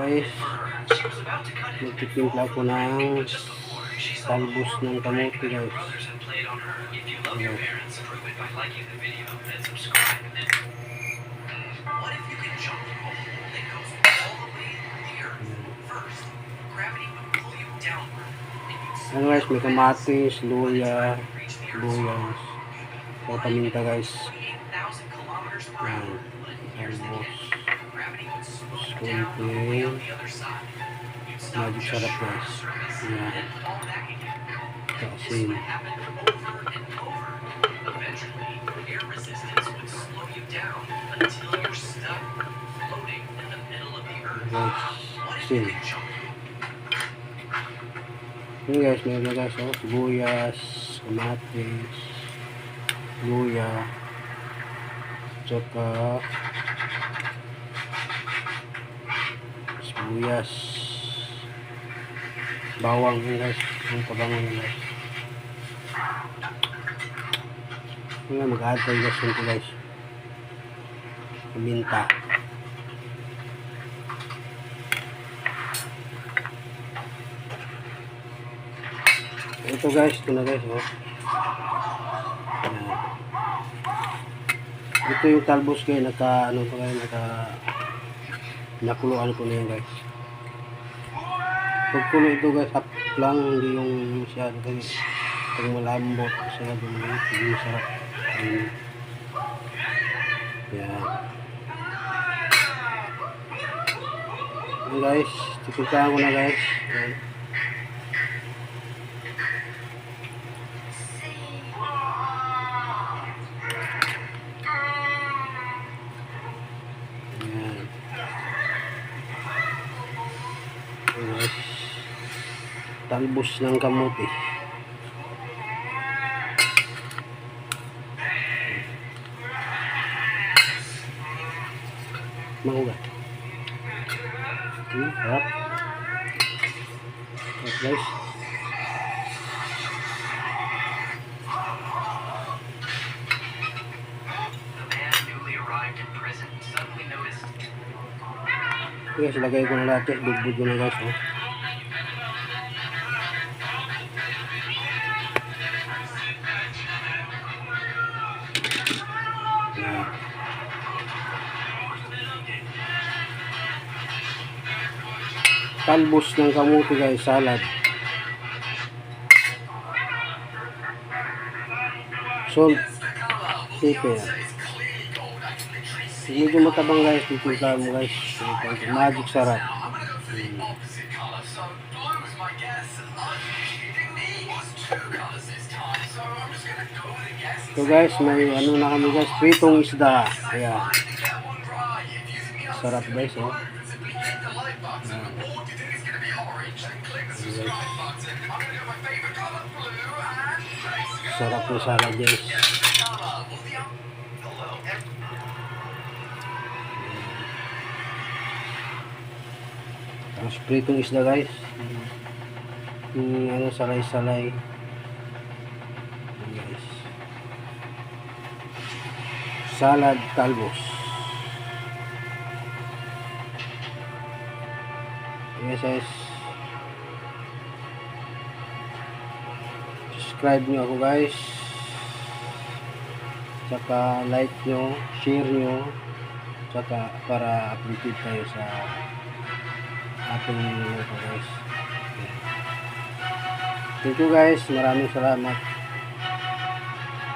guys, magtitimpla ko ng talbos ng kamote guys. Ayan. Ayan guys, may kamatis, luya, buyas, o paminta guys. Ayan, talbos. Kunting magic sarap guys. Ayan. Asin. Guys, asin. Ini guys, meron guys, oh, sibuyas, kamatis, luya, tsaka sibuyas, bawang guys, yung kabangan guys. Ini mag-add tayo guys nito guys, paminta. Ito guys, ito na guys, oh. Ayan. Ito yung talbos kayo, nakuluan ko na yan guys. Pagkulo ito guys, half lang, hindi yung masyado guys. Pag malambot, masyado hindi masarap. Ayan. Ayan guys, titimpahan ko na guys. Ayan. Talbos ng kamote. Mahuga. Harap. Guys. Guys, lagay ko na lahat. Bugbog ko na guys. Oh. Talbos ng kamote guys, salad. Salt, pepper. Medyo matabang guys, titimpla mo guys. Magic sarap. So guys, may ano na kami guys, pritong isda. Ayan. Sarap guys, oh. Sarap yung salad guys. Ang pritong isda guys. Ano, salay-salay. Guys. Salad talbos. Yes guys. Subscribe nyo ako guys. Tsaka like nyo, share nyo. Tsaka para updated tayo sa ating video guys. Thank you guys. Maraming salamat.